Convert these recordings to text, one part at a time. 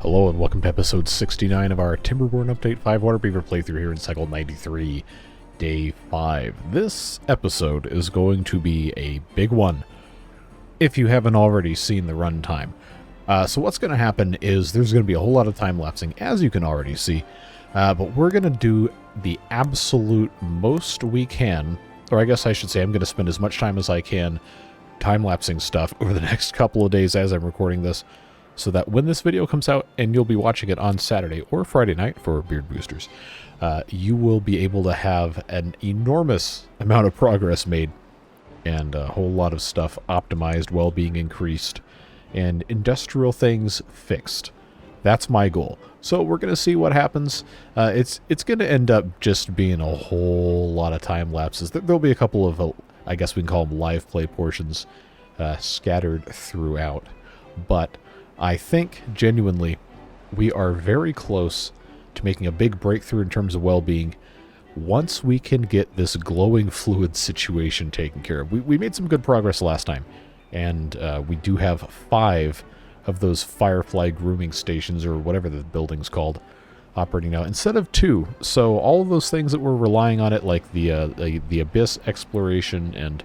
Hello and welcome to episode 69 of our Timberborn Update 5 Waterbeaver playthrough here in cycle 93, day 5. This episode is going to be a big one, if you haven't already seen the runtime. So what's going to happen is there's going to be a whole lot of time lapsing, as you can already see, but we're going to do the absolute most we can, or I guess I should say I'm going to spend as much time as I can time-lapsing stuff over the next couple of days as I'm recording this, so that when this video comes out, and you'll be watching it on Saturday or Friday night for beard boosters, you will be able to have an enormous amount of progress made, and a whole lot of stuff optimized, well-being increased, and industrial things fixed. That's my goal. So we're going to see what happens. It's going to end up just being a whole lot of time lapses. There'll be a couple of, I guess we can call them live play portions, scattered throughout. But I think, genuinely, we are very close to making a big breakthrough in terms of well-being once we can get this glowing fluid situation taken care of. We made some good progress last time, and we do have 5 of those firefly grooming stations, or whatever the building's called, operating now, instead of 2. So all of those things that we're relying on it, like the abyss exploration and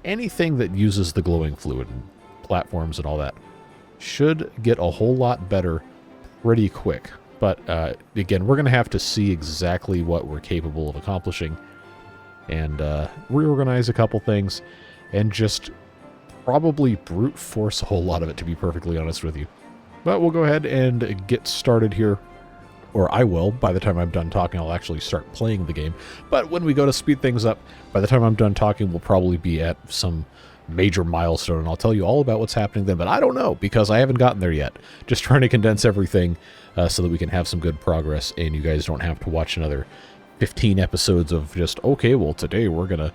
anything that uses the glowing fluid, and platforms and all that, should get a whole lot better pretty quick. But again, we're going to have to see exactly what we're capable of accomplishing, and reorganize a couple things, and just probably brute force a whole lot of it, to be perfectly honest with you. But we'll go ahead and get started here, or I will. By the time I'm done talking, I'll actually start playing the game. But when we go to speed things up, by the time I'm done talking, we'll probably be at some major milestone, and I'll tell you all about what's happening then, but I don't know, because I haven't gotten there yet. Just trying to condense everything so that we can have some good progress, and you guys don't have to watch another 15 episodes of just, okay, well, today we're going to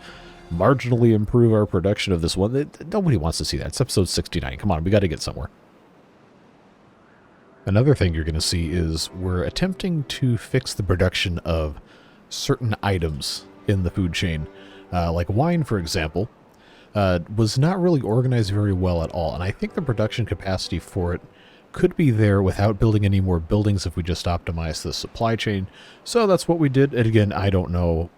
marginally improve our production of this one. Nobody wants to see that. It's episode 69. Come on, we got to get somewhere. Another thing you're going to see is we're attempting to fix the production of certain items in the food chain. Like wine, for example, was not really organized very well at all, and I think the production capacity for it could be there without building any more buildings if we just optimize the supply chain. So that's what we did, and again, I don't know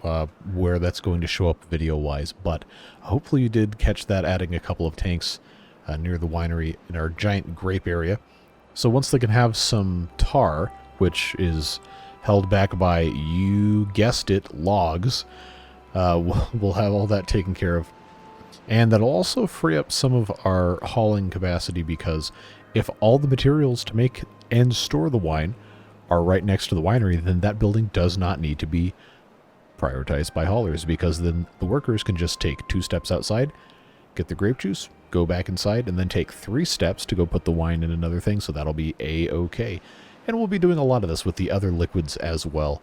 where that's going to show up video-wise, but hopefully you did catch that, adding a couple of tanks near the winery in our giant grape area. So once they can have some tar, which is held back by, you guessed it, logs, we'll have all that taken care of. And that'll also free up some of our hauling capacity, because if all the materials to make and store the wine are right next to the winery, then that building does not need to be prioritized by haulers, because then the workers can just take 2 steps outside, get the grape juice, go back inside, and then take 3 steps to go put the wine in another thing, so that'll be A-okay. And we'll be doing a lot of this with the other liquids as well,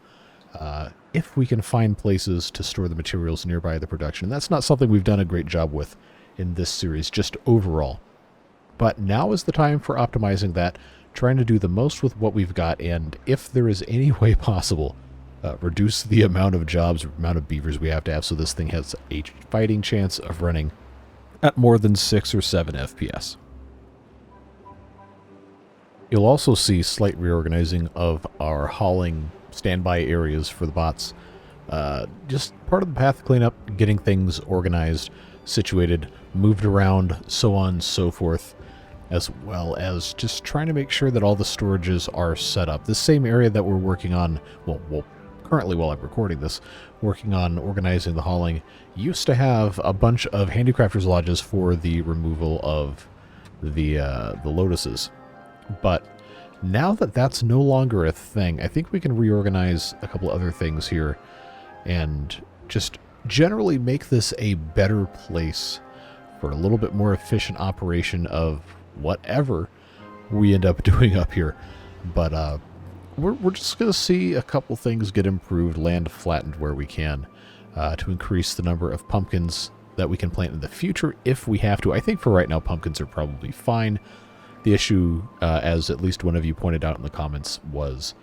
if we can find places to store the materials nearby the production. And that's not something we've done a great job with in this series, just overall. But now is the time for optimizing that, trying to do the most with what we've got, and if there is any way possible, reduce the amount of jobs, or amount of beavers we have to have, so this thing has a fighting chance of running at more than 6 or 7 FPS. You'll also see slight reorganizing of our hauling standby areas for the bots. Just part of the path cleanup, getting things organized, situated, moved around, so on and so forth, as well as just trying to make sure that all the storages are set up. The same area that we're working on, well, currently while I'm recording this, working on organizing the hauling, used to have a bunch of handicrafters lodges for the removal of the lotuses. But now that that's no longer a thing, I think we can reorganize a couple other things here and just generally make this a better place for a little bit more efficient operation of whatever we end up doing up here. But we're just going to see a couple things get improved, land flattened where we can, to increase the number of pumpkins that we can plant in the future if we have to. I think for right now, pumpkins are probably fine. The issue, as at least one of you pointed out in the comments, was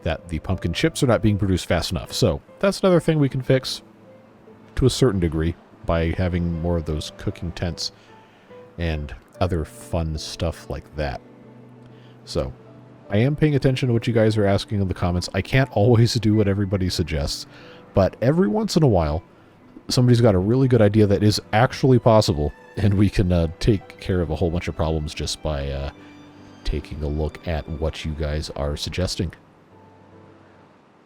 that the pumpkin chips are not being produced fast enough. So that's another thing we can fix to a certain degree by having more of those cooking tents and other fun stuff like that. So I am paying attention to what you guys are asking in the comments. I can't always do what everybody suggests, but every once in a while, somebody's got a really good idea that is actually possible, and we can take care of a whole bunch of problems just by taking a look at what you guys are suggesting.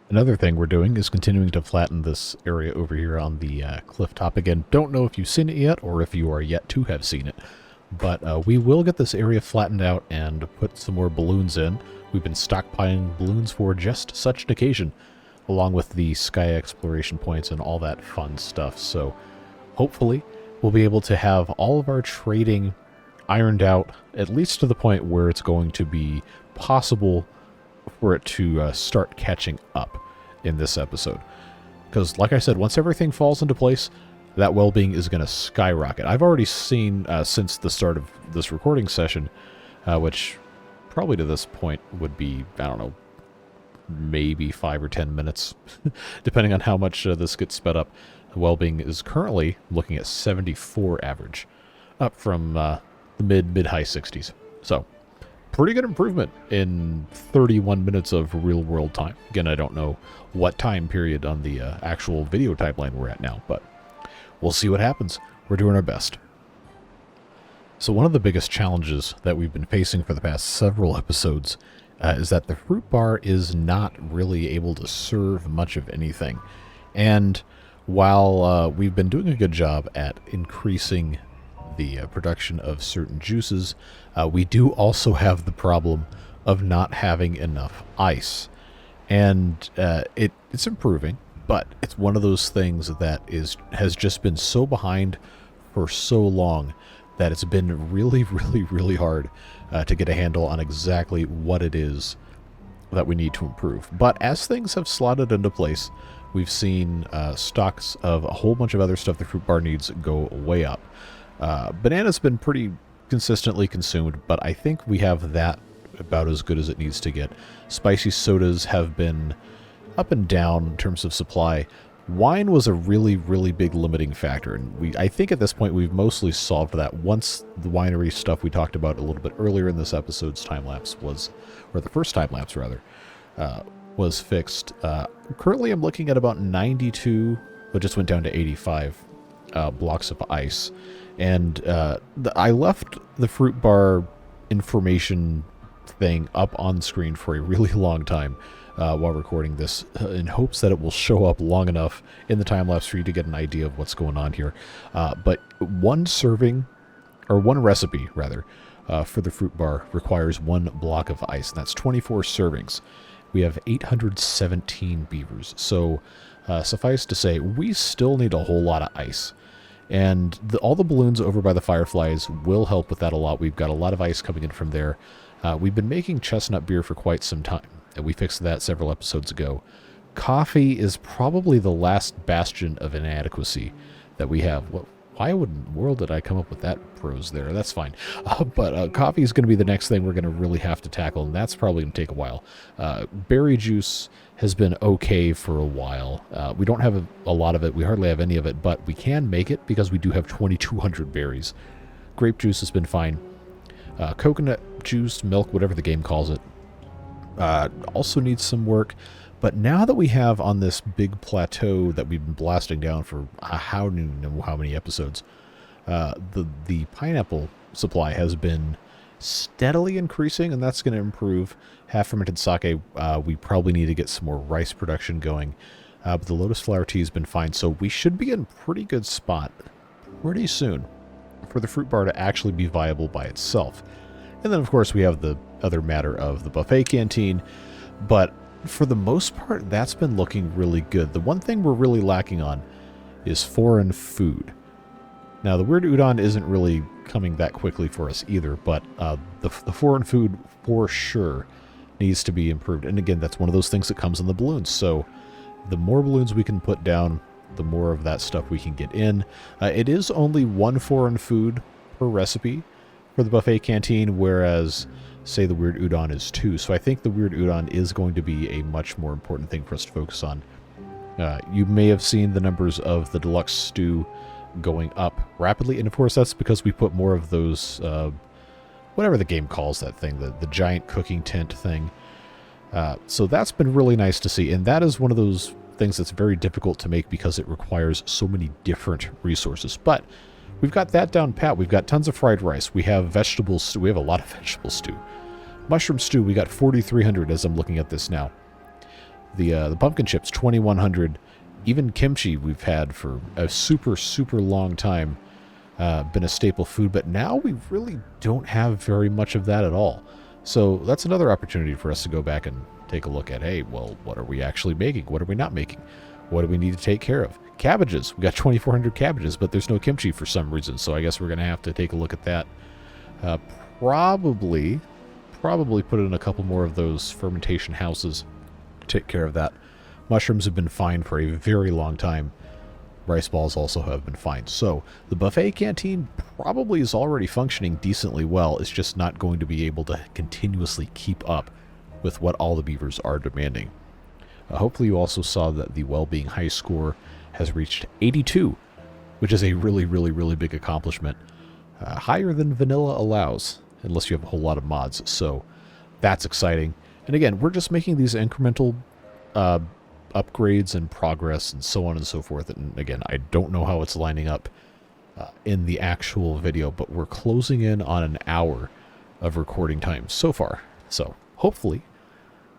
Another thing we're doing is continuing to flatten this area over here on the cliff top. Again, don't know if you've seen it yet or if you are yet to have seen it, but we will get this area flattened out and put some more balloons in. We've been stockpiling balloons for just such an occasion, along with the sky exploration points and all that fun stuff. So hopefully we'll be able to have all of our trading ironed out, at least to the point where it's going to be possible for it to start catching up in this episode. Because like I said, once everything falls into place, that well-being is going to skyrocket. I've already seen since the start of this recording session, which probably to this point would be, I don't know, maybe 5 or 10 minutes, depending on how much this gets sped up. The well-being is currently looking at 74 average, up from the mid-high 60s. So pretty good improvement in 31 minutes of real-world time. Again, I don't know what time period on the actual video timeline we're at now, but we'll see what happens. We're doing our best. So one of the biggest challenges that we've been facing for the past several episodes is that the fruit bar is not really able to serve much of anything. And while we've been doing a good job at increasing the production of certain juices, we do also have the problem of not having enough ice. And it's improving, but it's one of those things that has just been so behind for so long that it's been really, really, really hard to get a handle on exactly what it is that we need to improve. But as things have slotted into place, we've seen stocks of a whole bunch of other stuff the fruit bar needs go way up. Banana's been pretty consistently consumed, but I think we have that about as good as it needs to get. Spicy sodas have been up and down in terms of supply. Wine was a really, really big limiting factor, and I think at this point we've mostly solved that once the winery stuff we talked about a little bit earlier in this episode's time-lapse or the first time-lapse rather, was fixed. Currently I'm looking at about 92, but just went down to 85 blocks of ice. And I left the fruit bar information thing up on screen for a really long time while recording this in hopes that it will show up long enough in the time-lapse for you to get an idea of what's going on here. But one recipe rather, for the fruit bar requires 1 block of ice, and that's 24 servings. We have 817 beavers, so suffice to say, we still need a whole lot of ice. And all the balloons over by the fireflies will help with that a lot. We've got a lot of ice coming in from there. We've been making chestnut beer for quite some time, and we fixed that several episodes ago. Coffee is probably the last bastion of inadequacy that we have. Why in the world did I come up with that prose there? That's fine. But coffee is going to be the next thing we're going to really have to tackle, and that's probably going to take a while. Berry juice has been okay for a while. We don't have a lot of it. We hardly have any of it, but we can make it because we do have 2,200 berries. Grape juice has been fine. Coconut juice, milk, whatever the game calls it, also needs some work. But now that we have on this big plateau that we've been blasting down for how many episodes, the pineapple supply has been steadily increasing, and that's going to improve. Half-fermented sake, we probably need to get some more rice production going. But the lotus flower tea has been fine, so we should be in a pretty good spot pretty soon for the fruit bar to actually be viable by itself. And then, of course, we have the other matter of the buffet canteen, but for the most part, that's been looking really good. The one thing we're really lacking on is foreign food. Now, the weird udon isn't really coming that quickly for us either, but the foreign food for sure needs to be improved. And again, that's one of those things that comes in the balloons. So the more balloons we can put down, the more of that stuff we can get in. It is only 1 foreign food per recipe for the buffet canteen, whereas, say, the weird udon is 2. So I think the weird udon is going to be a much more important thing for us to focus on. You may have seen the numbers of the deluxe stew going up rapidly, and of course that's because we put more of those whatever the game calls that thing, the giant cooking tent thing. So that's been really nice to see, and that is one of those things that's very difficult to make because it requires so many different resources. But we've got that down pat. We've got tons of fried rice. We have vegetable stew. We have a lot of vegetable stew. Mushroom stew, we got 4,300 as I'm looking at this now. The pumpkin chips, 2,100. Even kimchi we've had for a super, super long time. Been a staple food, but now we really don't have very much of that at all. So that's another opportunity for us to go back and take a look at, hey, well, what are we actually making? What are we not making? What do we need to take care of? Cabbages. We got 2,400 cabbages, but there's no kimchi for some reason, so I guess we're going to have to take a look at that. Probably put in a couple more of those fermentation houses to take care of that. Mushrooms have been fine for a very long time. Rice balls also have been fine. So the buffet canteen probably is already functioning decently well. It's just not going to be able to continuously keep up with what all the beavers are demanding. Hopefully you also saw that the well-being high score has reached 82, which is a really, really, really big accomplishment. Higher than vanilla allows, unless you have a whole lot of mods. So that's exciting. And again, we're just making these incremental upgrades and progress and so on and so forth. And again, I don't know how it's lining up in the actual video, but we're closing in on an hour of recording time so far. So hopefully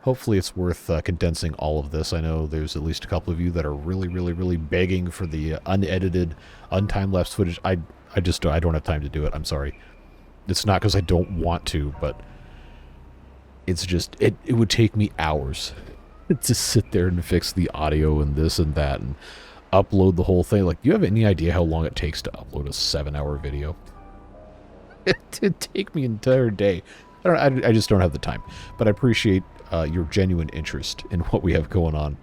it's worth condensing all of this. I know there's at least a couple of you that are really, really, really begging for the unedited, untime-lapse footage. I don't have time to do it. I'm sorry. It's not because I don't want to, but it's just, it would take me hours to sit there and fix the audio and this and that and upload the whole thing. Like, do you have any idea how long it takes to upload a 7-hour video? It'd take me an entire day. I just don't have the time. But I appreciate your genuine interest in what we have going on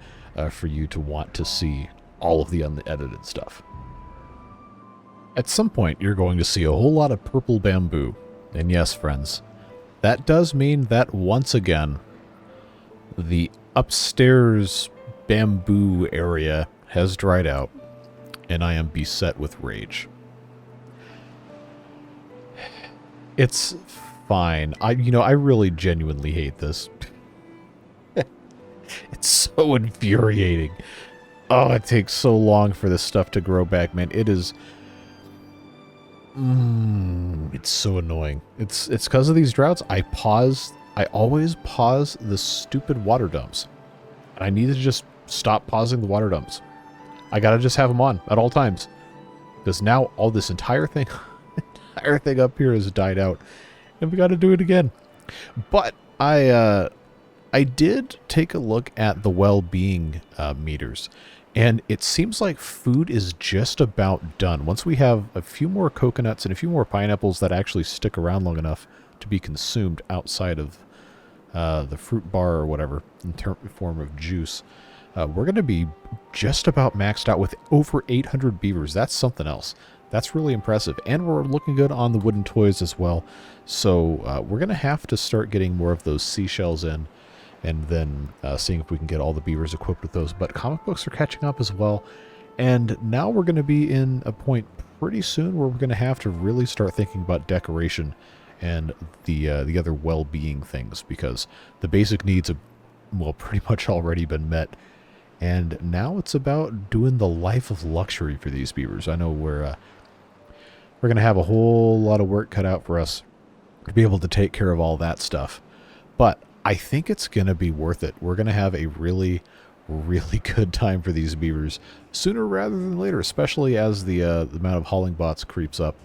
for you to want to see all of the unedited stuff. At some point, you're going to see a whole lot of purple bamboo. And yes, friends, that does mean that once again, the upstairs bamboo area has dried out, and I am beset with rage. It's fine. I really genuinely hate this. It's so infuriating. Oh, it takes so long for this stuff to grow back, man. It is... it's so annoying. It's because of these droughts. I always pause the stupid water dumps. And I need to just stop pausing the water dumps. I gotta just have them on at all times. Because now all this entire thing up here has died out. And we gotta do it again. But I did take a look at the well-being meters. And it seems like food is just about done. Once we have a few more coconuts and a few more pineapples that actually stick around long enough to be consumed outside of the fruit bar or whatever in form of juice, we're going to be just about maxed out with over 800 beavers. That's something else. That's really impressive. And we're looking good on the wooden toys as well. So we're going to have to start getting more of those seashells in, and then seeing if we can get all the beavers equipped with those. But comic books are catching up as well. And now we're going to be in a point pretty soon where we're going to have to really start thinking about decoration and the other well-being things, because the basic needs have, well, pretty much already been met. And now it's about doing the life of luxury for these beavers. I know we're going to have a whole lot of work cut out for us to be able to take care of all that stuff. But I think it's going to be worth it. We're going to have a really, really good time for these beavers sooner rather than later, especially as the amount of hauling bots creeps up,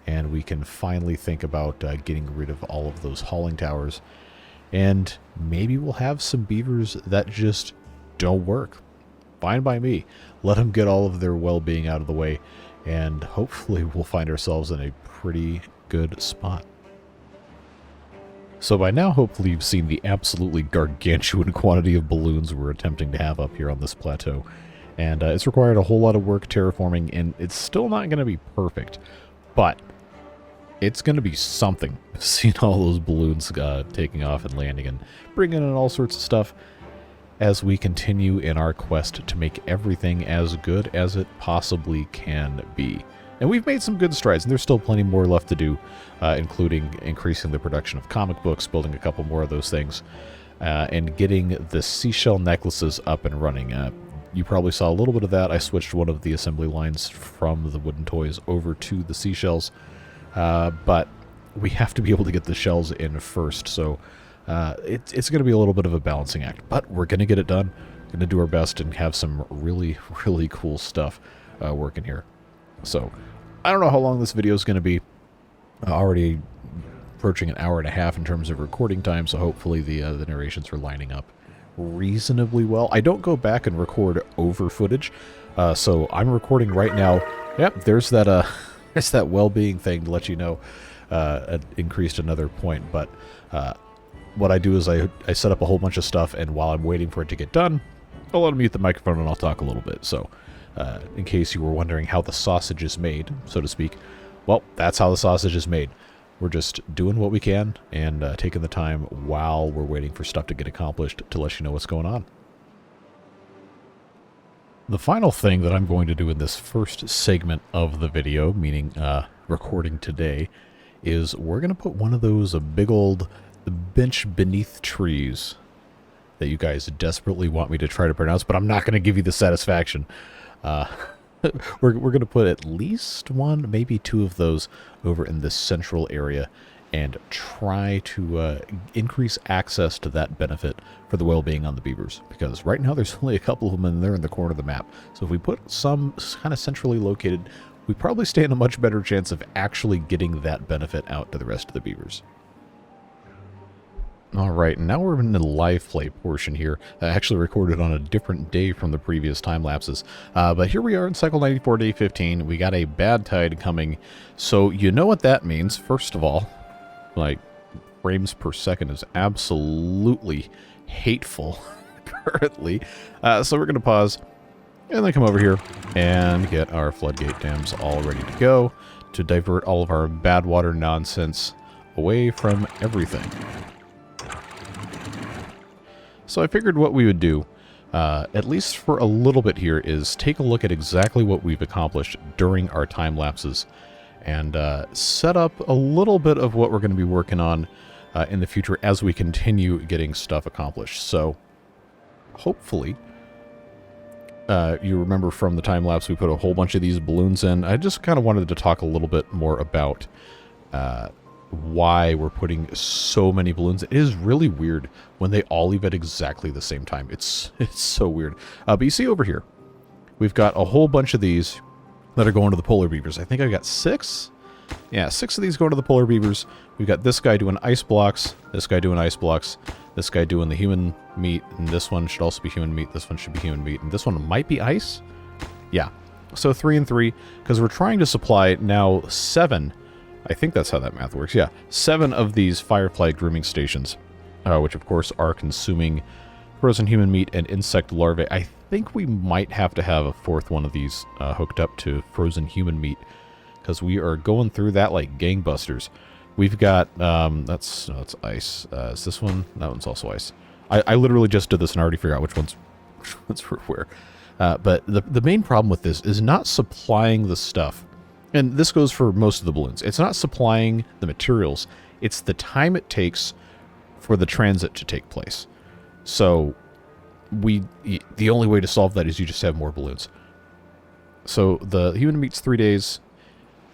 and we can finally think about getting rid of all of those hauling towers. And maybe we'll have some beavers that just don't work. Fine by me. Let them get all of their well-being out of the way, and hopefully we'll find ourselves in a pretty good spot. So by now, hopefully you've seen the absolutely gargantuan quantity of balloons we're attempting to have up here on this plateau. And it's required a whole lot of work terraforming, and it's still not going to be perfect. But it's going to be something, seeing all those balloons taking off and landing and bringing in all sorts of stuff as we continue in our quest to make everything as good as it possibly can be. And we've made some good strides, and there's still plenty more left to do, including increasing the production of comic books, building a couple more of those things, and getting the seashell necklaces up and running. You probably saw a little bit of that. I switched one of the assembly lines from the wooden toys over to the seashells, but we have to be able to get the shells in first, so it's going to be a little bit of a balancing act, but we're going to get it done. Going to do our best and have some really, really cool stuff working here. So, I don't know how long this video is going to be. Already approaching an hour and a half in terms of recording time, so hopefully the narrations are lining up reasonably well. I don't go back and record over footage, so I'm recording right now. Yep, there's that there's that well-being thing to let you know increased another point, but what I do is I set up a whole bunch of stuff, and while I'm waiting for it to get done, I'll unmute the microphone and I'll talk a little bit. So, in case you were wondering how the sausage is made, so to speak, well, that's how the sausage is made. We're just doing what we can and taking the time while we're waiting for stuff to get accomplished to let you know what's going on. The final thing that I'm going to do in this first segment of the video, meaning recording today, is we're going to put one of those big old bench beneath trees that you guys desperately want me to try to pronounce, but I'm not going to give you the satisfaction. We're going to put at least one, maybe two of those over in this central area and try to increase access to that benefit for the well-being on the beavers. Because right now there's only a couple of them and they're in the corner of the map. So if we put some kind of centrally located, we probably stand a much better chance of actually getting that benefit out to the rest of the beavers. Alright, now we're in the live play portion here. I actually recorded on a different day from the previous time lapses. But here we are in cycle 94, day 15. We got a bad tide coming. So you know what that means. First of all, like, frames per second is absolutely hateful currently. So we're going to pause and then come over here and get our floodgate dams all ready to go to divert all of our bad water nonsense away from everything. So I figured what we would do, at least for a little bit here, is take a look at exactly what we've accomplished during our time lapses and set up a little bit of what we're going to be working on in the future as we continue getting stuff accomplished. So hopefully you remember from the time lapse we put a whole bunch of these balloons in. I just kind of wanted to talk a little bit more about why we're putting so many balloons. It is really weird when they all leave at exactly the same time. It's so weird. But you see over here, we've got a whole bunch of these that are going to the polar beavers. I think I've got 6. Yeah, 6 of these going to the polar beavers. We've got this guy doing ice blocks, this guy doing ice blocks, this guy doing the human meat, and this one should also be human meat, this one should be human meat, and this one might be ice? Yeah. So 3 and 3, because we're trying to supply now 7. I think that's how that math works. Yeah, 7 of these firefly grooming stations, which of course are consuming frozen human meat and insect larvae. I think we might have to have a 4th one of these hooked up to frozen human meat, because we are going through that like gangbusters. We've got, that's ice. Is this one? That one's also ice. I literally just did this and I already figured out which one's for where. But the main problem with this is not supplying the stuff. And this goes for most of the balloons. It's not supplying the materials. It's the time it takes for the transit to take place. So the only way to solve that is you just have more balloons. So the human meat's 3 days.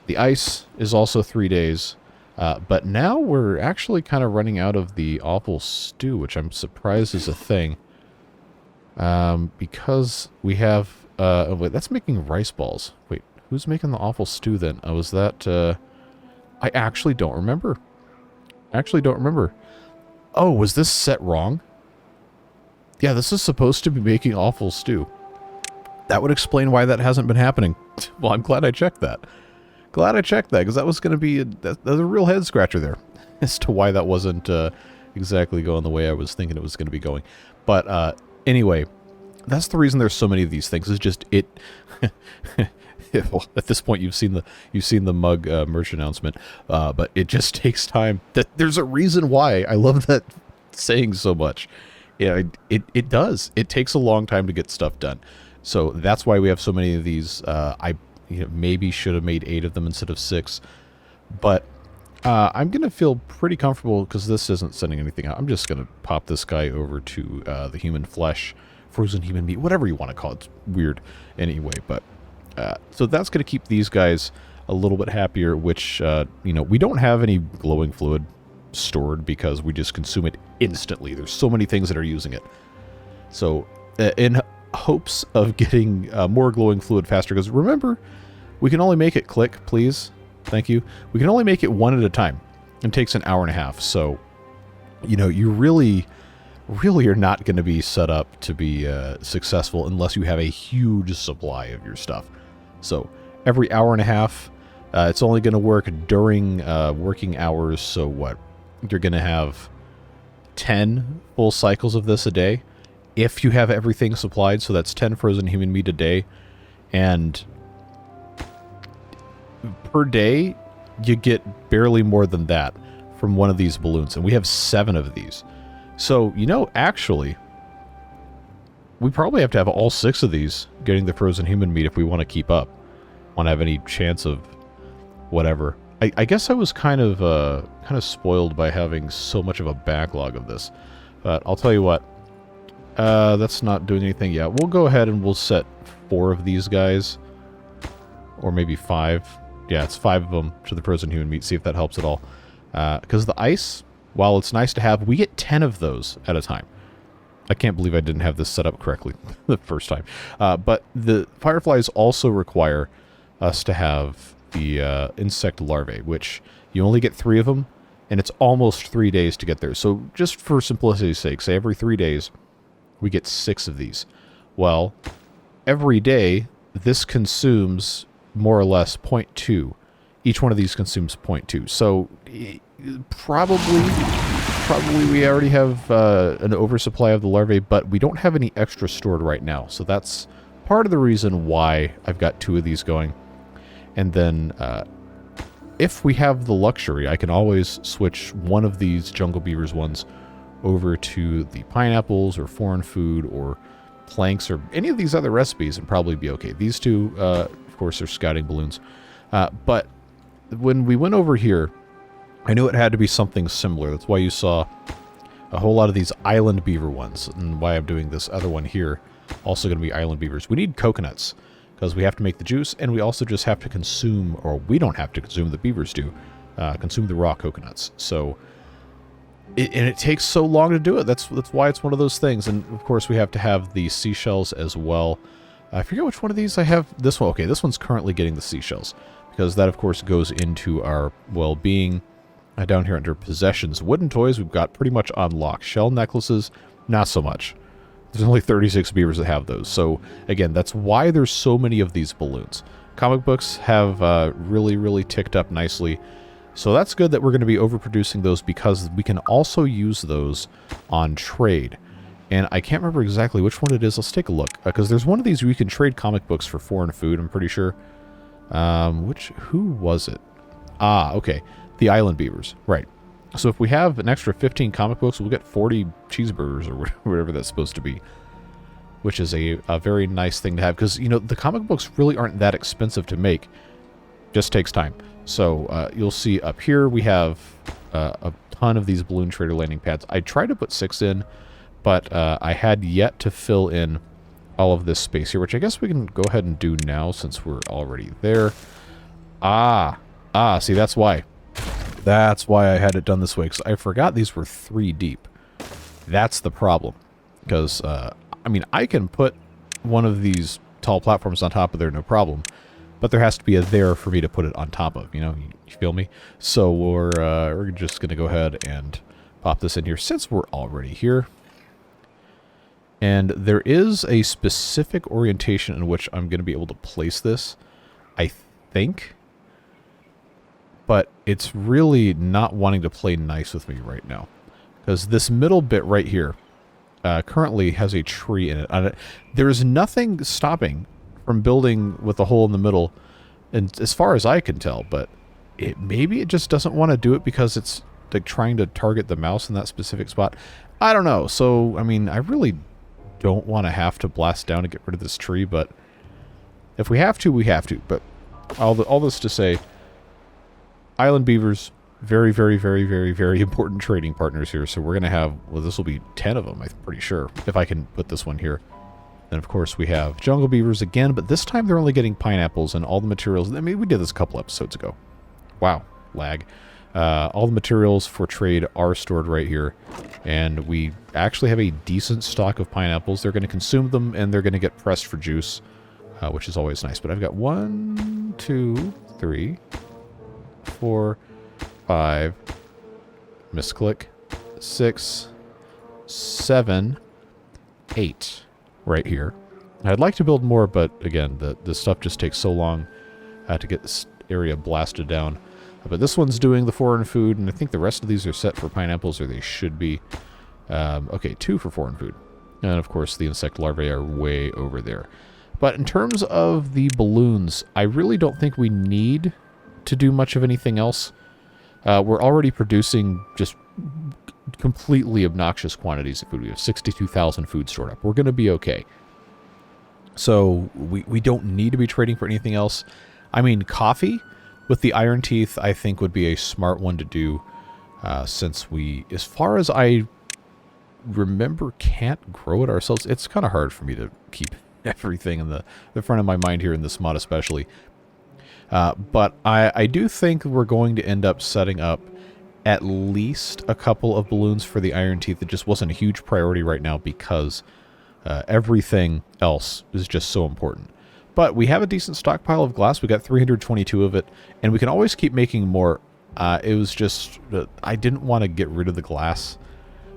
The ice is also 3 days. But now we're actually kind of running out of the awful stew, which I'm surprised is a thing. Because we have... wait, that's making rice balls. Wait. Who's making the awful stew then? Oh, was that, I actually don't remember. Oh, was this set wrong? Yeah, this is supposed to be making awful stew. That would explain why that hasn't been happening. Well, I'm glad I checked that. Because that was going to be, that's a real head scratcher there. As to why that wasn't exactly going the way I was thinking it was going to be going. But, anyway, that's the reason there's so many of these things. It's just, it... Well, at this point, you've seen the mug merch announcement, but it just takes time. There's a reason why I love that saying so much. Yeah, it does. It takes a long time to get stuff done, so that's why we have so many of these. I You know, maybe should have made 8 of them instead of 6. But I'm going to feel pretty comfortable because this isn't sending anything out. I'm just going to pop this guy over to the human flesh, frozen human meat, whatever you want to call it. It's weird anyway. But so that's going to keep these guys a little bit happier, which, you know, we don't have any glowing fluid stored because we just consume it instantly. There's so many things that are using it. So in hopes of getting more glowing fluid faster, because remember, we can only make it click, please. Thank you. We can only make it 1 at a time. It takes an hour and a half. So, you know, you really are not going to be set up to be successful unless you have a huge supply of your stuff. So every hour and a half, it's only going to work during working hours. So what? You're going to have 10 full cycles of this a day if you have everything supplied. So that's 10 frozen human meat a day. And per day, you get barely more than that from one of these balloons. And we have 7 of these. So, you know, actually, we probably have to have all 6 of these getting the frozen human meat if we want to keep up. Want to have any chance of whatever. I guess I was kind of spoiled by having so much of a backlog of this. But I'll tell you what. That's not doing anything yet. We'll go ahead and we'll set 4 of these guys. Or maybe 5. Yeah, it's 5 of them to the frozen human meat. See if that helps at all. Because the ice, while it's nice to have, we get 10 of those at a time. I can't believe I didn't have this set up correctly the first time. But the fireflies also require us to have the insect larvae, which you only get 3 of them, and it's almost 3 days to get there. So just for simplicity's sake, say every 3 days, we get 6 of these. Well, every day, this consumes more or less 0.2. Each one of these consumes 0.2. So probably we already have an oversupply of the larvae, but we don't have any extra stored right now. So that's part of the reason why I've got 2 of these going. And then if we have the luxury, I can always switch one of these jungle beavers ones over to the pineapples or foreign food or planks or any of these other recipes and probably be okay. These 2, of course, are scouting balloons. But when we went over here, I knew it had to be something similar. That's why you saw a whole lot of these island beaver ones, and why I'm doing this other one here, also going to be island beavers. We need coconuts, because we have to make the juice, and we also just have to consume, or we don't have to consume, the beavers do, consume the raw coconuts. So, and it takes so long to do it. That's why it's one of those things. And, of course, we have to have the seashells as well. I forget which one of these I have. This one. Okay, this one's currently getting the seashells, because that, of course, goes into our well-being. Down here under possessions. Wooden toys we've got pretty much on lock. Shell necklaces, not so much. There's only 36 beavers that have those. So, again, that's why there's so many of these balloons. Comic books have really ticked up nicely. So that's good that we're going to be overproducing those, because we can also use those on trade. And I can't remember exactly which one it is. Let's take a look. Because there's one of these where you can trade comic books for foreign food, I'm pretty sure. Who was it? Ah, okay. The island beavers. Right. So if we have an extra 15 comic books, we'll get 40 cheeseburgers or whatever that's supposed to be. Which is a very nice thing to have. Because, you know, the comic books really aren't that expensive to make. Just takes time. So you'll see up here we have a ton of these balloon trader landing pads. I tried to put 6 in, but I had yet to fill in all of this space here, which I guess we can go ahead and do now since we're already there. See, that's why. That's why I had it done this way, because I forgot these were 3 deep. That's the problem. Because, I mean, I can put one of these tall platforms on top of there, no problem. But there has to be a there for me to put it on top of, you know? You feel me? So we're just going to go ahead and pop this in here since we're already here. And there is a specific orientation in which I'm going to be able to place this, I think. But it's really not wanting to play nice with me right now. Because this middle bit right here currently has a tree in it. There is nothing stopping from building with a hole in the middle, and as far as I can tell, but maybe it just doesn't want to do it because it's like trying to target the mouse in that specific spot. I don't know. So, I mean, I really don't want to have to blast down to get rid of this tree, but if we have to, we have to. But all this to say, island beavers, very, very, very, very, very important trading partners here. So we're going to have, well, this will be 10 of them, I'm pretty sure, if I can put this one here. Then, of course, we have jungle beavers again, but this time they're only getting pineapples and all the materials. I mean, we did this a couple episodes ago. Wow, lag. All the materials for trade are stored right here, and we actually have a decent stock of pineapples. They're going to consume them, and they're going to get pressed for juice, which is always nice. But I've got 1, 2, 3, 4, 5, misclick, 6, 7, 8 right here. I'd like to build more, but again, the stuff just takes so long to get this area blasted down. But this one's doing the foreign food, and I think the rest of these are set for pineapples, or they should be. Okay, 2 for foreign food. And of course, the insect larvae are way over there. But in terms of the balloons, I really don't think we need to do much of anything else. We're already producing just completely obnoxious quantities of food. We have 62,000 food stored up. We're going to be okay. So we don't need to be trading for anything else. I mean, coffee with the iron teeth, I think, would be a smart one to do, since we, as far as I remember, can't grow it ourselves. It's kind of hard for me to keep everything in the front of my mind here in this mod especially. But I do think we're going to end up setting up at least a couple of balloons for the iron teeth. It just wasn't a huge priority right now because everything else is just so important. But we have a decent stockpile of glass. We got 322 of it, and we can always keep making more. It was just I didn't want to get rid of the glass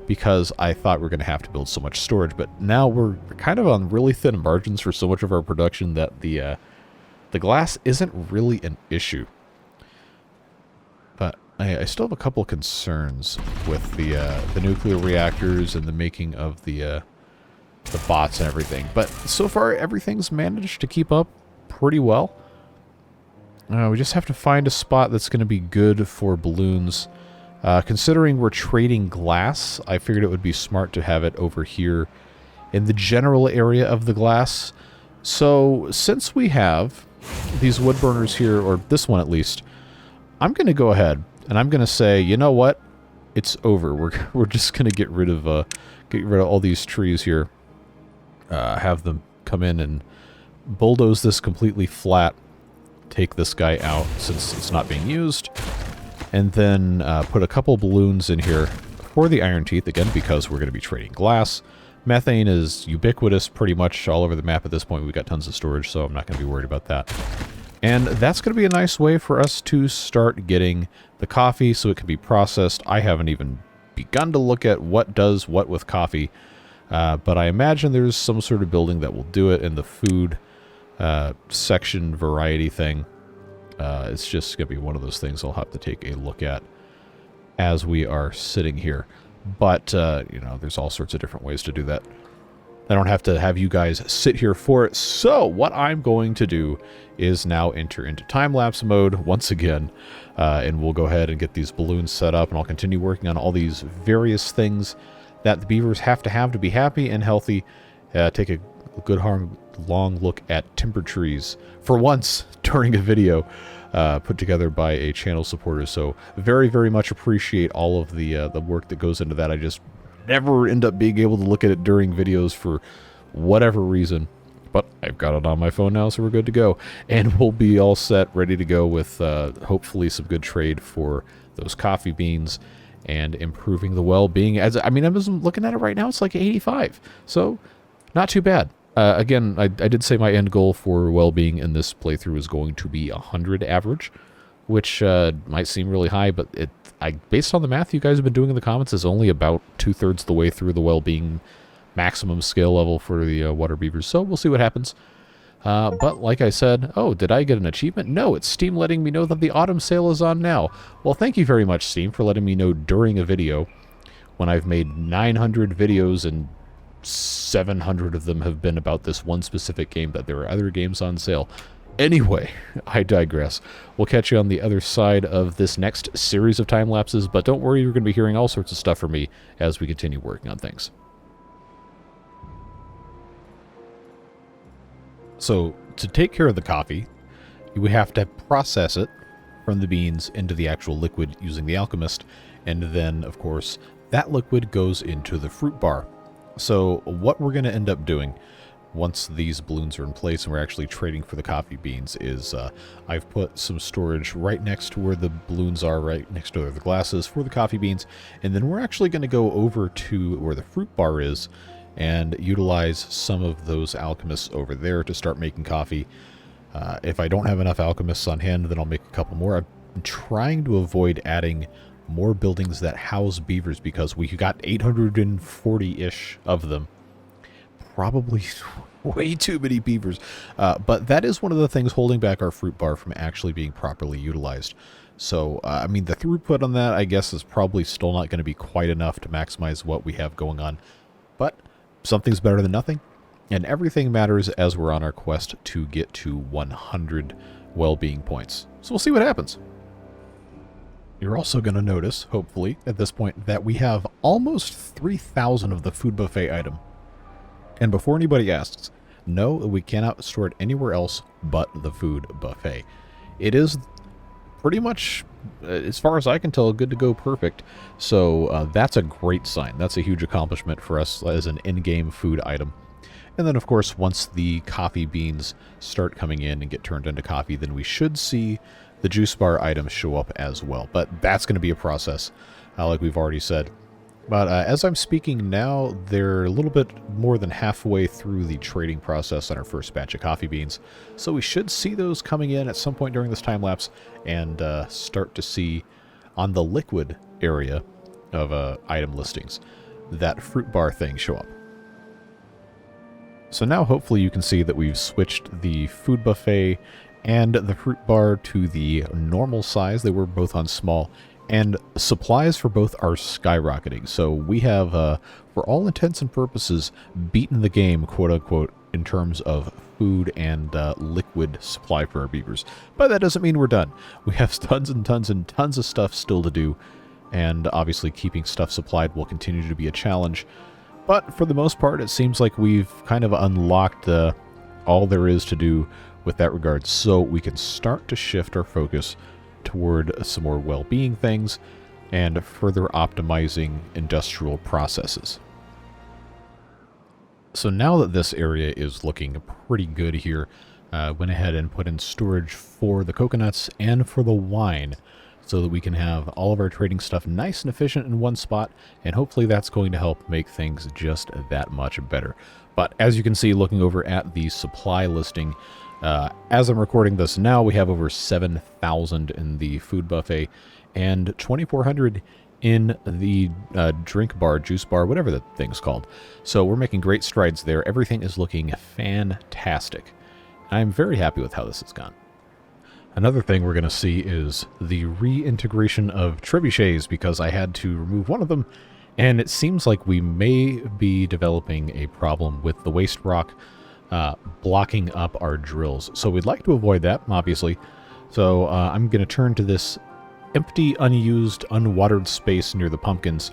because I thought we were going to have to build so much storage. But now we're kind of on really thin margins for so much of our production that the glass isn't really an issue. But I still have a couple of concerns with the nuclear reactors and the making of the bots and everything. But so far, everything's managed to keep up pretty well. We just have to find a spot that's going to be good for balloons. Considering we're trading glass, I figured it would be smart to have it over here in the general area of the glass. So since we have these wood burners here, or this one at least, I'm going to go ahead and I'm going to say, you know what? It's over. We're just going to get rid of all these trees here. Have them come in and bulldoze this completely flat. Take this guy out since it's not being used. And then put a couple balloons in here for the iron teeth, again, because we're going to be trading glass. Methane is ubiquitous pretty much all over the map at this point. We've got tons of storage, so I'm not going to be worried about that. And that's going to be a nice way for us to start getting the coffee so it can be processed. I haven't even begun to look at what does what with coffee, but I imagine there's some sort of building that will do it in the food section variety thing. It's just going to be one of those things I'll have to take a look at as we are sitting here. But, you know, there's all sorts of different ways to do that. I don't have to have you guys sit here for it. So what I'm going to do is now enter into time-lapse mode once again. And we'll go ahead and get these balloons set up. And I'll continue working on all these various things that the beavers have to be happy and healthy. Take a good long look at timber trees for once during a video put together by a channel supporter. So very, very much appreciate all of the work that goes into that. I just never end up being able to look at it during videos for whatever reason. But I've got it on my phone now, so we're good to go. And we'll be all set, ready to go with hopefully some good trade for those coffee beans and improving the well-being. I mean, I'm looking at it right now, it's like 85. So not too bad. Again, I did say my end goal for well-being in this playthrough is going to be 100 average, which might seem really high, but based on the math you guys have been doing in the comments, is only about 2/3 the way through the well-being maximum skill level for the water beavers. So we'll see what happens. But like I said, oh, did I get an achievement? No, it's Steam letting me know that the autumn sale is on now. Well, thank you very much, Steam, for letting me know during a video when I've made 900 videos and 700 of them have been about this one specific game, that there are other games on sale. Anyway, I digress. We'll catch you on the other side of this next series of time lapses, but don't worry, you're going to be hearing all sorts of stuff from me as we continue working on things. So, to take care of the coffee, we have to process it from the beans into the actual liquid using the alchemist, and then, of course, that liquid goes into the fruit bar. So what we're going to end up doing once these balloons are in place and we're actually trading for the coffee beans is I've put some storage right next to where the balloons are, right next to where the glasses for the coffee beans, and then we're actually going to go over to where the fruit bar is and utilize some of those alchemists over there to start making coffee. If I don't have enough alchemists on hand, then I'll make a couple more. I'm trying to avoid adding more buildings that house beavers because we got 840-ish of them. Probably way too many beavers. But that is one of the things holding back our fruit bar from actually being properly utilized. So, I mean, the throughput on that, I guess, is probably still not going to be quite enough to maximize what we have going on. But something's better than nothing. And everything matters as we're on our quest to get to 100 well-being points. So we'll see what happens. You're also going to notice, hopefully, at this point, that we have almost 3,000 of the food buffet item. And before anybody asks, no, we cannot store it anywhere else but the food buffet. It is pretty much, as far as I can tell, good to go perfect. So that's a great sign. That's a huge accomplishment for us as an in-game food item. And then, of course, once the coffee beans start coming in and get turned into coffee, then we should see the juice bar items show up as well. But that's going to be a process, like we've already said. But as I'm speaking now, they're a little bit more than halfway through the trading process on our first batch of coffee beans. So we should see those coming in at some point during this time lapse and start to see on the liquid area of item listings that fruit bar thing show up. So now hopefully you can see that we've switched the food buffet and the fruit bar to the normal size. They were both on small. And supplies for both are skyrocketing. So we have, for all intents and purposes, beaten the game, quote-unquote, in terms of food and liquid supply for our beavers. But that doesn't mean we're done. We have tons and tons and tons of stuff still to do. And obviously keeping stuff supplied will continue to be a challenge. But for the most part, it seems like we've kind of unlocked all there is to do with that regard. So we can start to shift our focus toward some more well-being things and further optimizing industrial processes. So now that this area is looking pretty good here, went ahead and put in storage for the coconuts and for the wine so that we can have all of our trading stuff nice and efficient in one spot, and hopefully that's going to help make things just that much better. But as you can see, looking over at the supply listing, as I'm recording this now, we have over 7,000 in the food buffet and 2,400 in the drink bar, juice bar, whatever the thing's called. So we're making great strides there. Everything is looking fantastic. I'm very happy with how this has gone. Another thing we're going to see is the reintegration of trebuchets, because I had to remove one of them, and it seems like we may be developing a problem with the waste rock blocking up our drills. So we'd like to avoid that, obviously. So I'm going to turn to this empty, unused, unwatered space near the pumpkins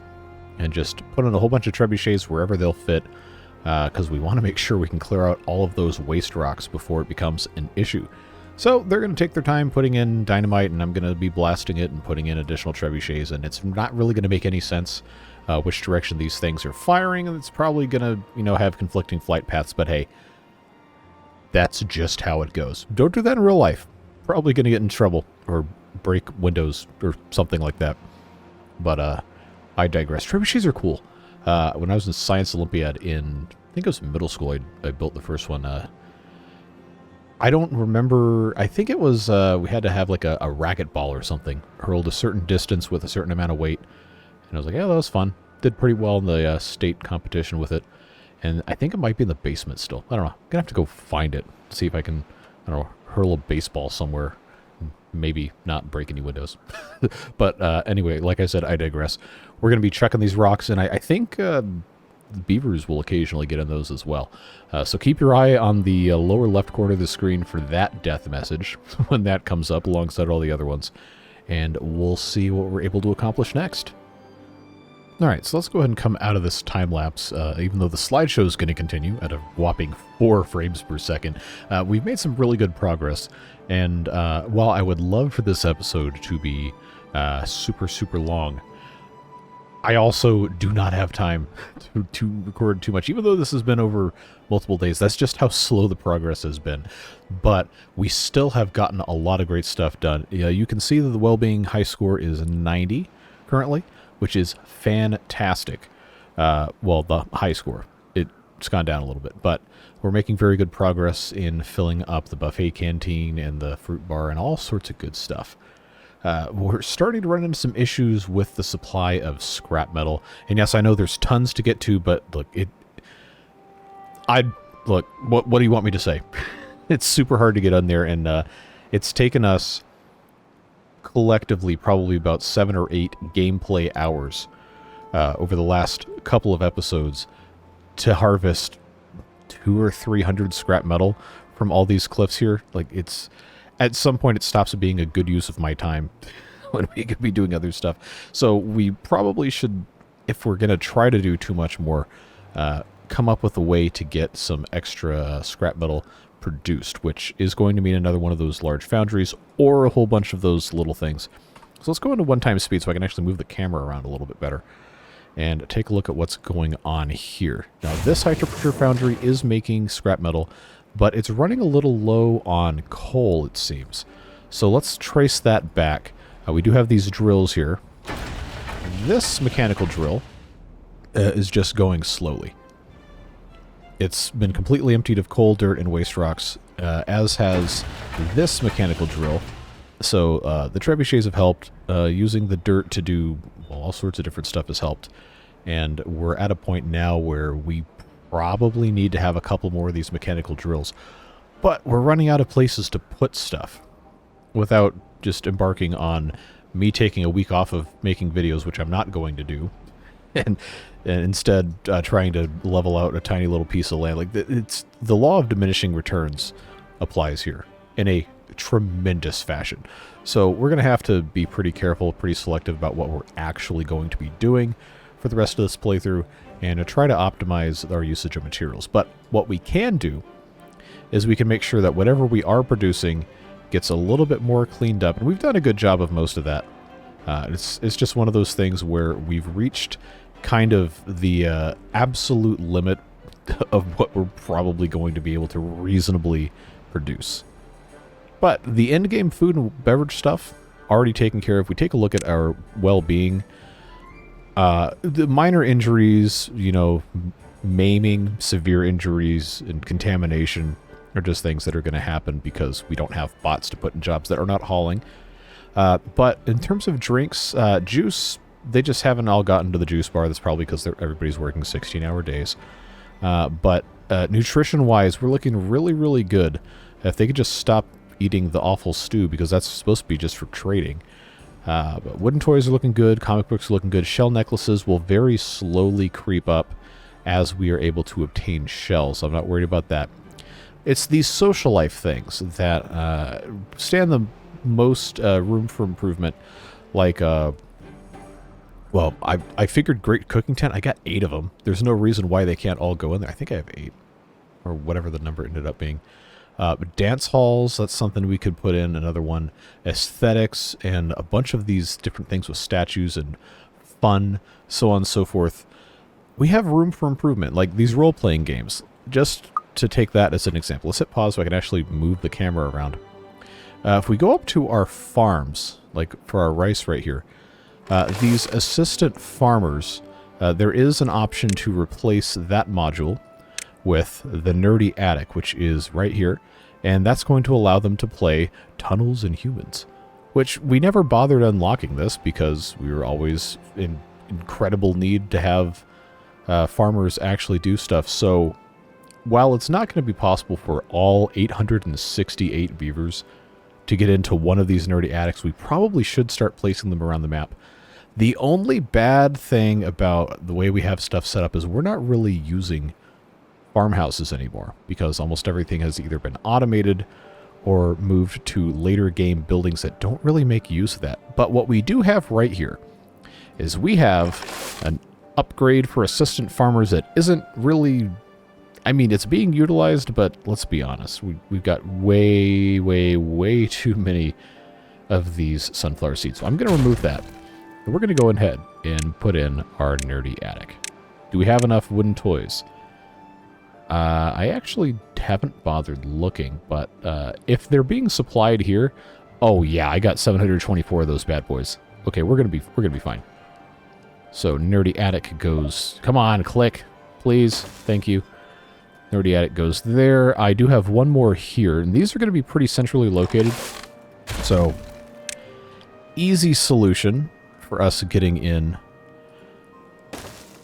and just put in a whole bunch of trebuchets wherever they'll fit, because we want to make sure we can clear out all of those waste rocks before it becomes an issue. So they're going to take their time putting in dynamite, and I'm going to be blasting it and putting in additional trebuchets, and it's not really going to make any sense which direction these things are firing, and it's probably going to, have conflicting flight paths, but hey, that's just how it goes. Don't do that in real life. Probably going to get in trouble or break windows or something like that. But I digress. Trebuchets are cool. When I was in Science Olympiad in, I think it was middle school, I built the first one. I don't remember. I think it was, we had to have like a racket ball or something hurled a certain distance with a certain amount of weight. And I was like, yeah, that was fun. Did pretty well in the state competition with it. And I think it might be in the basement still. I don't know. I'm going to have to go find it. See if I can, hurl a baseball somewhere. Maybe not break any windows. But anyway, like I said, I digress. We're going to be checking these rocks, and I think beavers will occasionally get in those as well. So keep your eye on the lower left corner of the screen for that death message when that comes up alongside all the other ones. And we'll see what we're able to accomplish next. Alright, so let's go ahead and come out of this time lapse, even though the slideshow is going to continue at a whopping 4 frames per second. We've made some really good progress, and while I would love for this episode to be super, super long, I also do not have time to record too much, even though this has been over multiple days. That's just how slow the progress has been. But we still have gotten a lot of great stuff done. You can see that the well-being high score is 90 currently, which is fantastic. Well, the high score. It's gone down a little bit, but we're making very good progress in filling up the buffet canteen and the fruit bar and all sorts of good stuff. We're starting to run into some issues with the supply of scrap metal. And yes, I know there's tons to get to, but look, what do you want me to say? It's super hard to get on there, and it's taken us collectively probably about 7 or 8 gameplay hours over the last couple of episodes to harvest 200 or 300 scrap metal from all these cliffs here. Like, it's at some point it stops being a good use of my time when we could be doing other stuff. So we probably should, if we're going to try to do too much more, come up with a way to get some extra scrap metal produced, which is going to mean another one of those large foundries or a whole bunch of those little things. So let's go into one-time speed so I can actually move the camera around a little bit better and take a look at what's going on here. Now, this high-temperature foundry is making scrap metal, but it's running a little low on coal, it seems. So let's trace that back. We do have these drills here. This mechanical drill is just going slowly. It's been completely emptied of coal, dirt, and waste rocks, as has this mechanical drill. So the trebuchets have helped. Using the dirt to do all sorts of different stuff has helped. And we're at a point now where we probably need to have a couple more of these mechanical drills. But we're running out of places to put stuff without just embarking on me taking a week off of making videos, which I'm not going to do. And instead trying to level out a tiny little piece of land. Like, it's the law of diminishing returns applies here in a tremendous fashion. So we're going to have to be pretty careful, pretty selective about what we're actually going to be doing for the rest of this playthrough, and to try to optimize our usage of materials. But what we can do is we can make sure that whatever we are producing gets a little bit more cleaned up, and we've done a good job of most of that. It's just one of those things where we've reached kind of the absolute limit of what we're probably going to be able to reasonably produce. But the end-game food and beverage stuff already taken care of. We take a look at our well-being. The minor injuries, you know, maiming, severe injuries, and contamination are just things that are going to happen because we don't have bots to put in jobs that are not hauling. But in terms of drinks, juice, they just haven't all gotten to the juice bar. That's probably because everybody's working 16-hour days. But nutrition-wise, we're looking really, really good. If they could just stop eating the awful stew, because that's supposed to be just for trading. But wooden toys are looking good. Comic books are looking good. Shell necklaces will very slowly creep up as we are able to obtain shells. So I'm not worried about that. It's these social life things that stand the most room for improvement. Like, well, I figured great cooking tent. I got 8 of them. There's no reason why they can't all go in there. I think I have 8, or whatever the number ended up being. But dance halls, that's something we could put in. Another one. Aesthetics, and a bunch of these different things with statues and fun, so on and so forth. We have room for improvement, like these role-playing games. Just to take that as an example. Let's hit pause so I can actually move the camera around. If we go up to our farms, like for our rice right here, these assistant farmers, there is an option to replace that module with the Nerdy Attic, which is right here, and that's going to allow them to play Tunnels and Humans, which we never bothered unlocking this because we were always in incredible need to have farmers actually do stuff. So while it's not going to be possible for all 868 beavers to get into one of these Nerdy Attics, we probably should start placing them around the map. The only bad thing about the way we have stuff set up is we're not really using farmhouses anymore, because almost everything has either been automated or moved to later game buildings that don't really make use of that. But what we do have right here is we have upgrade for assistant farmers that isn't really... I mean, it's being utilized, but let's be honest. We've got way, way, way too many of these sunflower seeds. So I'm going to remove that. And we're going to go ahead and put in our nerdy attic. Do we have enough wooden toys? I actually haven't bothered looking, but if they're being supplied here... Oh, yeah, I got 724 of those bad boys. Okay, we're gonna be fine. So, nerdy attic goes... Come on, click. Please. Thank you. Nerdy attic goes there. I do have one more here, and these are going to be pretty centrally located. So, easy solution for us getting in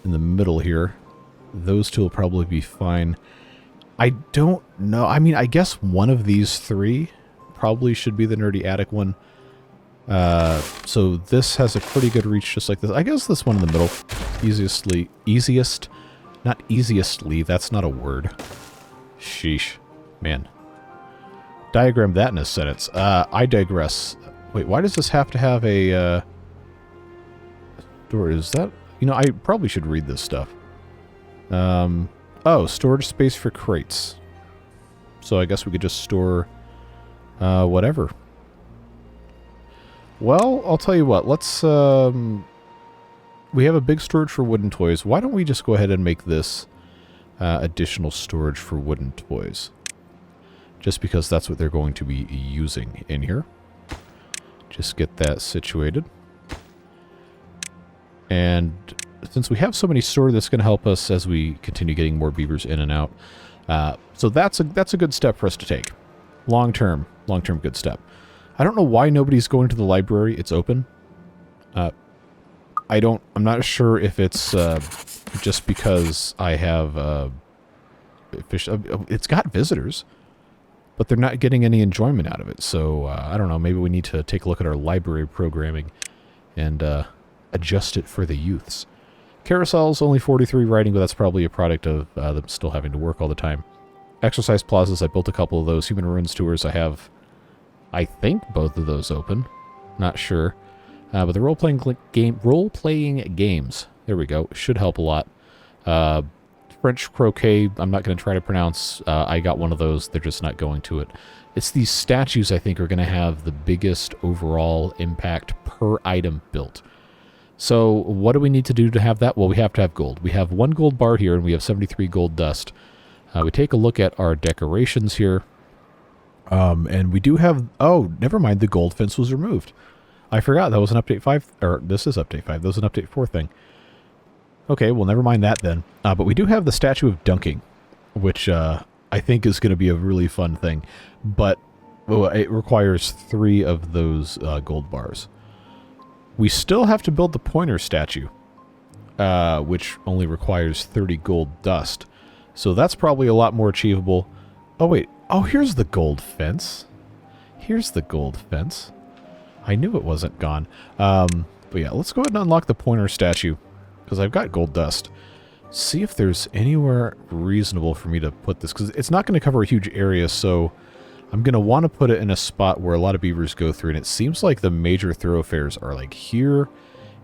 the middle here. Those two will probably be fine. I don't know. I mean, I guess one of these three probably should be the nerdy attic one. So this has a pretty good reach just like this. I guess this one in the middle. Easiest. Not easiestly, that's not a word. Sheesh. Man. Diagram that in a sentence. I digress. Wait, why does this have to have a door? Is that... You know, I probably should read this stuff. Oh, storage space for crates. So I guess we could just store whatever. Well, I'll tell you what. Let's... we have a big storage for wooden toys. Why don't we just go ahead and make this additional storage for wooden toys? Just because that's what they're going to be using in here. Just get that situated. And since we have so many stored, that's going to help us as we continue getting more beavers in and out. So that's a good step for us to take. Long-term good step. I don't know why nobody's going to the library. It's open. I'm not sure if it's just because I have it's got visitors, but they're not getting any enjoyment out of it. So I don't know. Maybe we need to take a look at our library programming and adjust it for the youths. Carousels, only 43 riding, but that's probably a product of them still having to work all the time. Exercise plazas, I built a couple of those. Human Ruins tours, I have, I think, both of those open. Not sure. But the role-playing games, there we go, should help a lot. French croquet, I'm not going to try to pronounce. I got one of those. They're just not going to it. It's these statues, I think, are going to have the biggest overall impact per item built. So what do we need to do to have that? Well, we have to have gold. We have 1 gold bar here, and we have 73 gold dust. We take a look at our decorations here. And we do have... Oh, never mind. The gold fence was removed. I forgot. That was an update 5. Or this is update 5. That was an update 4 thing. Okay, well, never mind that then. But we do have the statue of dunking, which I think is going to be a really fun thing. But it requires 3 of those gold bars. We still have to build the pointer statue, which only requires 30 gold dust. So that's probably a lot more achievable. Oh, wait. Oh, here's the gold fence. Here's the gold fence. I knew it wasn't gone. But yeah, let's go ahead and unlock the pointer statue, because I've got gold dust. See if there's anywhere reasonable for me to put this, because it's not going to cover a huge area, so I'm going to want to put it in a spot where a lot of beavers go through, and it seems like the major thoroughfares are like here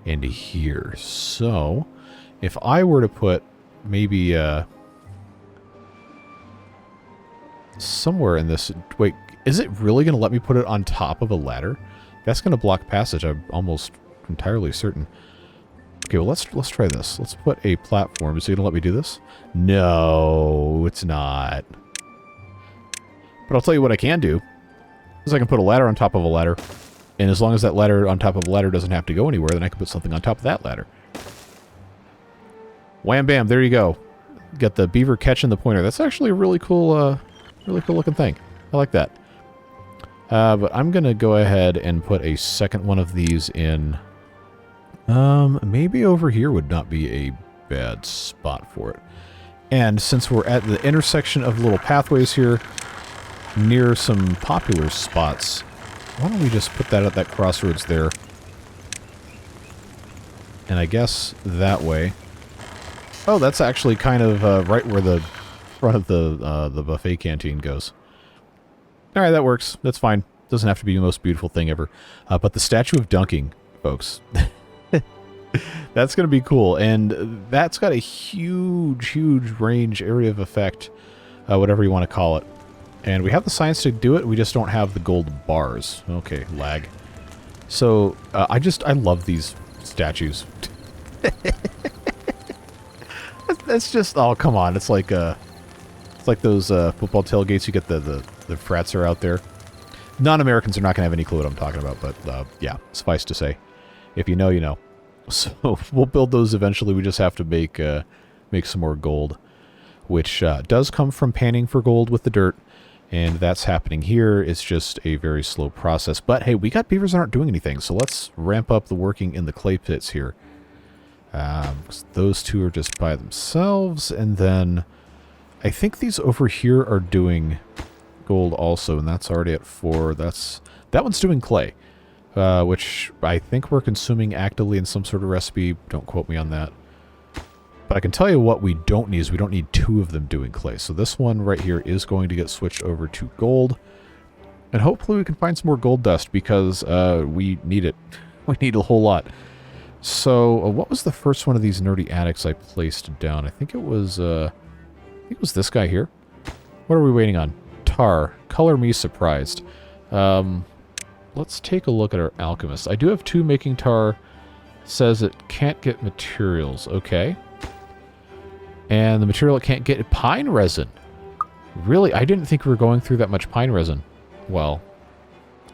and here. So, if I were to put maybe somewhere in this... Wait, is it really going to let me put it on top of a ladder? That's going to block passage, I'm almost entirely certain. Okay, well, let's try this. Let's put a platform. Is it going to let me do this? No, it's not. But I'll tell you what I can do, is I can put a ladder on top of a ladder, and as long as that ladder on top of a ladder doesn't have to go anywhere, then I can put something on top of that ladder. Wham bam, there you go. Got the beaver catching the pointer. That's actually a really cool looking thing. I like that. But I'm going to go ahead and put a second one of these in. Maybe over here would not be a bad spot for it. And since we're at the intersection of little pathways here, near some popular spots, why don't we just put that at that crossroads there? And I guess that way. Oh, that's actually kind of right where the front of the buffet canteen goes. All right, that works. That's fine. Doesn't have to be the most beautiful thing ever. But the statue of dunking, folks. That's going to be cool. And that's got a huge, huge range area of effect, whatever you want to call it. And we have the science to do it. We just don't have the gold bars. Okay, lag. So, I love these statues. That's just, oh, come on. It's like those football tailgates. You get the frats are out there. Non-Americans are not going to have any clue what I'm talking about, but yeah, suffice to say, if you know, you know. So we'll build those eventually. We just have to make some more gold, which does come from panning for gold with the dirt, and that's happening here. It's just a very slow process. But hey, we got beavers that aren't doing anything, so let's ramp up the working in the clay pits here. Those two are just by themselves, and then I think these over here are doing gold also, and that's already at 4. That one's doing clay, which I think we're consuming actively in some sort of recipe. Don't quote me on that. But I can tell you what we don't need is we don't need 2 of them doing clay. So this one right here is going to get switched over to gold. And hopefully we can find some more gold dust because we need it. We need a whole lot. So what was the first one of these nerdy addicts I placed down? I think it was this guy here. What are we waiting on? Tar. Color me surprised. Let's take a look at our alchemist. I do have 2 making tar. Says it can't get materials. Okay. And the material it can't get, pine resin. Really? I didn't think we were going through that much pine resin. Well,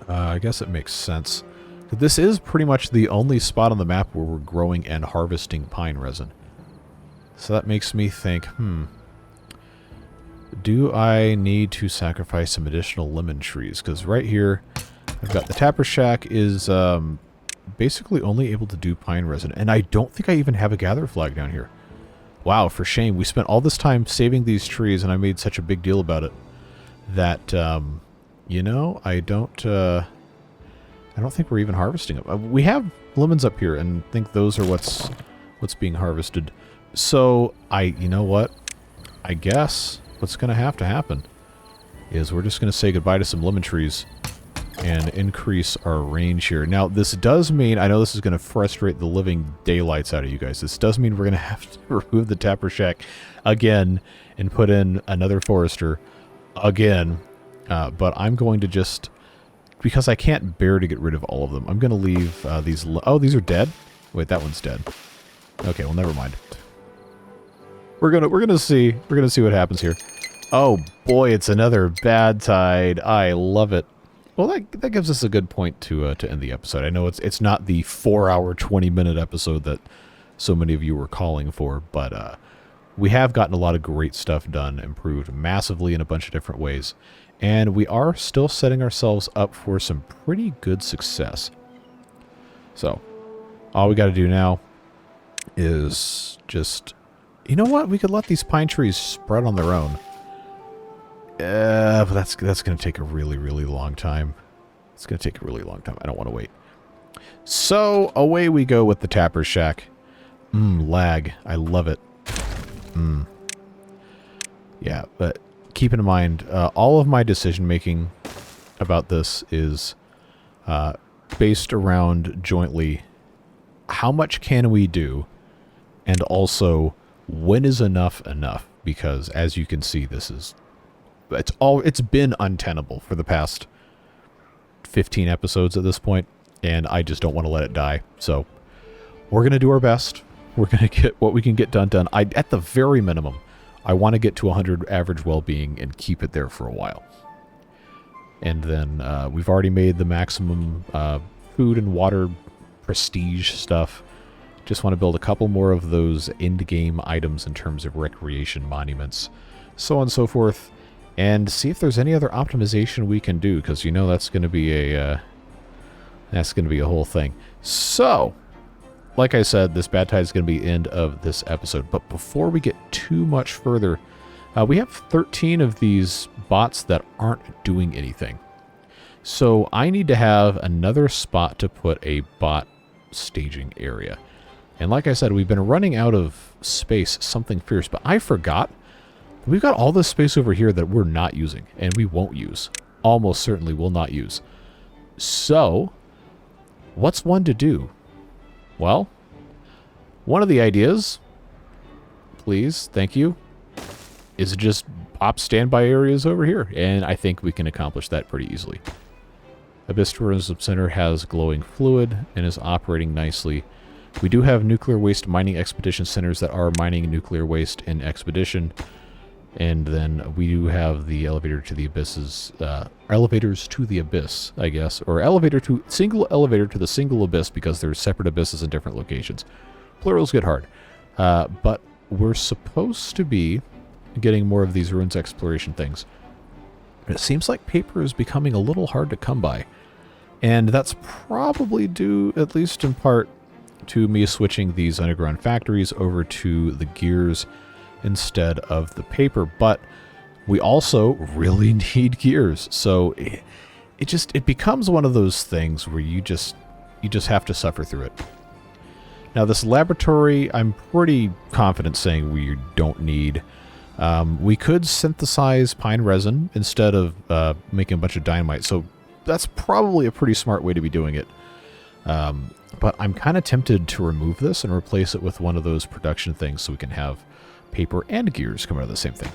I guess it makes sense. This is pretty much the only spot on the map where we're growing and harvesting pine resin. So that makes me think, do I need to sacrifice some additional lemon trees? Because right here, I've got the tapper shack is basically only able to do pine resin. And I don't think I even have a gather flag down here. Wow, for shame. We spent all this time saving these trees, and I made such a big deal about it that, you know, I don't think we're even harvesting them. We have lemons up here, and think those are what's being harvested. So, you know what? I guess what's going to happen is we're just going to say goodbye to some lemon trees and increase our range here. Now, this does mean, I know this is going to frustrate the living daylights out of you guys. This does mean we're going to have to remove the tapper shack again and put in another forester again. But I'm going to just, because I can't bear to get rid of all of them, I'm going to leave these. Oh, these are dead? Wait, that one's dead. Okay, well, never mind. We're gonna see what happens here. Oh boy, it's another bad tide. I love it. Well, that gives us a good point to end the episode. I know it's not the 4-hour, 20-minute episode that so many of you were calling for, but we have gotten a lot of great stuff done, improved massively in a bunch of different ways, and we are still setting ourselves up for some pretty good success. So, all we got to do now is just, you know what? We could let these pine trees spread on their own. But that's going to take a really, really long time. It's going to take a really long time. I don't want to wait. So, away we go with the tapper shack. Lag. I love it. Yeah, but keep in mind, all of my decision-making about this is based around jointly how much can we do, and also when is enough enough? Because, as you can see, this is... It's been untenable for the past 15 episodes at this point, and I just don't want to let it die. So we're going to do our best. We're going to get what we can get done. At the very minimum, I want to get to 100 average well-being and keep it there for a while. And then we've already made the maximum food and water prestige stuff. Just want to build a couple more of those end-game items in terms of recreation monuments, so on and so forth. And see if there's any other optimization we can do, because you know that's going to be a whole thing. So, like I said, this bad tide is going to be the end of this episode. But before we get too much further, we have 13 of these bots that aren't doing anything. So I need to have another spot to put a bot staging area. And like I said, we've been running out of space, something fierce. But I forgot. We've got all this space over here that we're not using, and we won't use. Almost certainly will not use. So, what's one to do? Well, One of the ideas, please, thank you, is just pop standby areas over here, and I think we can accomplish that pretty easily. Abyss Tourism Center has glowing fluid and is operating nicely. We do have nuclear waste mining expedition centers that are mining nuclear waste in expedition. And then we do have the elevator to the abysses, elevators to the abyss, I guess, or single elevator to the single abyss, because there's separate abysses in different locations. Plurals get hard. But we're supposed to be getting more of these ruins exploration things. It seems like paper is becoming a little hard to come by. And that's probably due, at least in part, to me switching these underground factories over to the gears instead of the paper. But we also really need gears. So it becomes one of those things where you just have to suffer through it. Now this laboratory, I'm pretty confident saying we don't need. We could synthesize pine resin instead of making a bunch of dynamite. So that's probably a pretty smart way to be doing it. But I'm kind of tempted to remove this and replace it with one of those production things so we can have paper and gears come out of the same thing.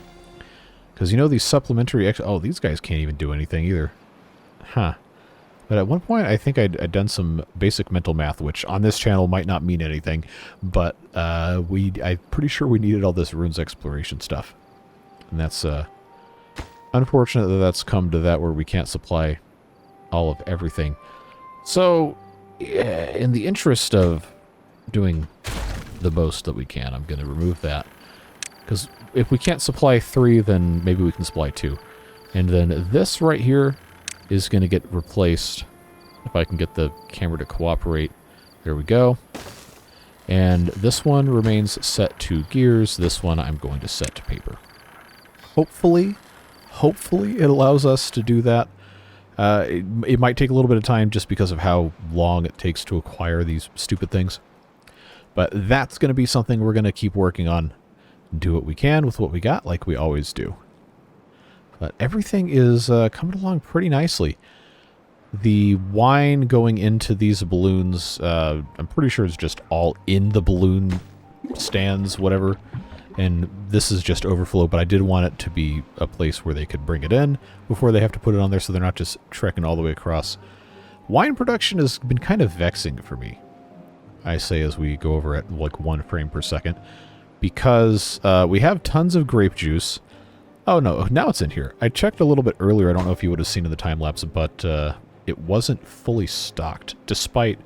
Because, you know, these supplementary... oh, these guys can't even do anything either. Huh. But at one point, I think I'd done some basic mental math, which on this channel might not mean anything. But I'm pretty sure we needed all this ruins exploration stuff. And that's unfortunate that that's come to that where we can't supply all of everything. So, yeah, in the interest of doing the most that we can, I'm going to remove that. Because if we can't supply 3, then maybe we can supply 2. And then this right here is going to get replaced. If I can get the camera to cooperate. There we go. And this one remains set to gears. This one I'm going to set to paper. Hopefully it allows us to do that. It might take a little bit of time just because of how long it takes to acquire these stupid things. But that's going to be something we're going to keep working on. Do what we can with what we got, like we always do. But everything is coming along pretty nicely. The wine going into these balloons, I'm pretty sure it's just all in the balloon stands, whatever. And this is just overflow, but I did want it to be a place where they could bring it in before they have to put it on there so they're not just trekking all the way across. Wine production has been kind of vexing for me, I say, as we go over at like 1 frame per second. Because we have tons of grape juice. Oh no, now it's in here. I checked a little bit earlier. I don't know if you would have seen in the time-lapse, but it wasn't fully stocked, despite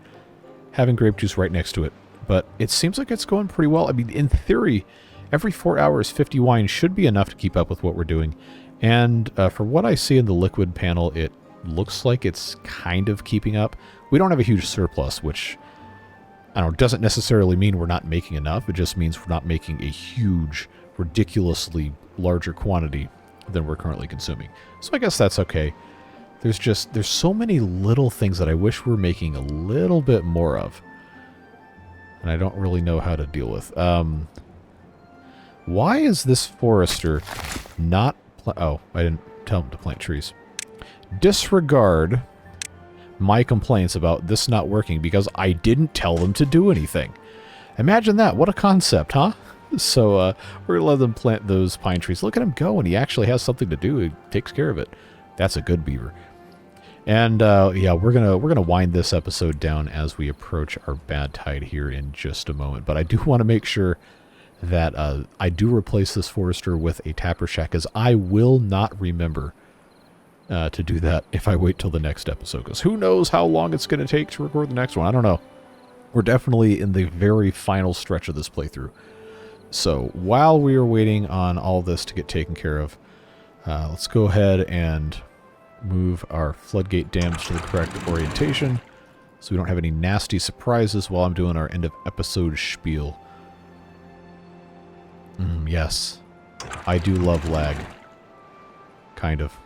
having grape juice right next to it. But it seems like it's going pretty well. I mean, in theory, every 4 hours, 50 wine should be enough to keep up with what we're doing. And for what I see in the liquid panel, it looks like it's kind of keeping up. We don't have a huge surplus, which... I don't know, doesn't necessarily mean we're not making enough. It just means we're not making a huge, ridiculously larger quantity than we're currently consuming. So I guess that's okay. There's so many little things that I wish we're making a little bit more of. And I don't really know how to deal with. Why is this forester not... oh, I didn't tell him to plant trees. Disregard my complaints about this not working because I didn't tell them to do anything. Imagine that. What a concept, huh? So we're going to let them plant those pine trees. Look at him go, and he actually has something to do. He takes care of it. That's a good beaver. And yeah, we're gonna wind this episode down as we approach our bad tide here in just a moment. But I do want to make sure that I do replace this forester with a tapper shack, as I will not remember to do that if I wait till the next episode, because who knows how long it's going to take to record the next one. I don't know. We're definitely in the very final stretch of this playthrough. So while we are waiting on all this to get taken care of, let's go ahead and move our floodgate dams to the correct orientation so we don't have any nasty surprises while I'm doing our end of episode spiel. Yes, I do love lag. Kind of.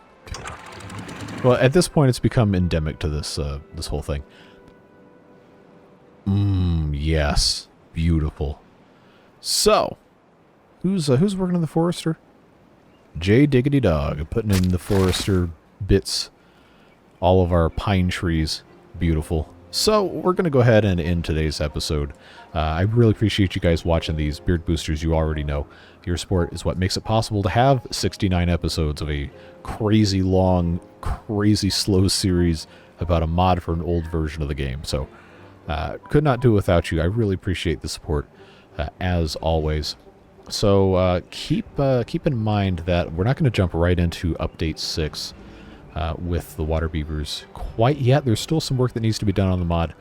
Well, at this point, it's become endemic to this this whole thing. Yes, beautiful. So, who's working on the forester? J Diggity Dog, putting in the forester bits. All of our pine trees, beautiful. So we're going to go ahead and end today's episode. I really appreciate you guys watching these beard boosters. You already know your support is what makes it possible to have 69 episodes of a crazy long, crazy slow series about a mod for an old version of the game. So could not do it without you. I really appreciate the support as always. So keep in mind that we're not going to jump right into Update 6 with the water beavers quite yet. There's still some work that needs to be done on the mod.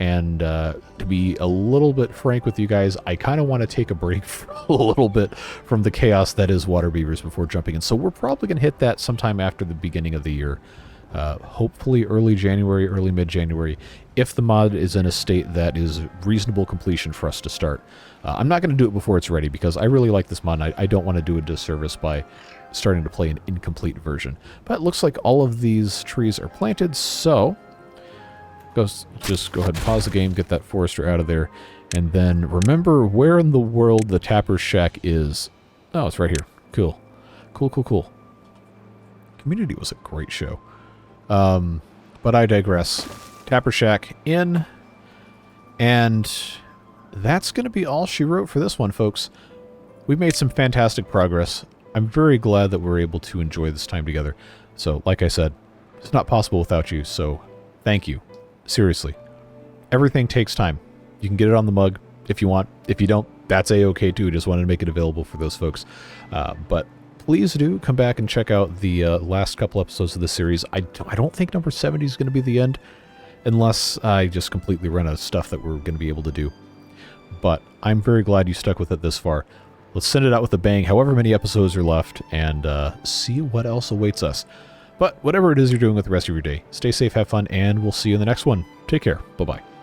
And to be a little bit frank with you guys, I kind of want to take a break for a little bit from the chaos that is water beavers before jumping in. So we're probably going to hit that sometime after the beginning of the year. Hopefully early January, early mid-January, if the mod is in a state that is reasonable completion for us to start. I'm not going to do it before it's ready because I really like this mod. I don't want to do a disservice by starting to play an incomplete version. But it looks like all of these trees are planted, so just go ahead and pause the game, get that forester out of there, and then remember where in the world the Tapper's Shack is. Oh, it's right here. Cool. Cool. Community was a great show. But I digress. Tapper Shack in, and that's going to be all she wrote for this one, folks. We've made some fantastic progress. I'm very glad that we're able to enjoy this time together. So, like I said, it's not possible without you, so thank you. Seriously. Everything takes time. You can get it on the mug if you want. If you don't, that's A-okay too. Just wanted to make it available for those folks. But please do come back and check out the last couple episodes of the series. I don't think number 70 is going to be the end, unless I just completely run out of stuff that we're going to be able to do. But I'm very glad you stuck with it this far. Let's send it out with a bang, however many episodes are left, and see what else awaits us. But whatever it is you're doing with the rest of your day, stay safe, have fun, and we'll see you in the next one. Take care. Bye-bye.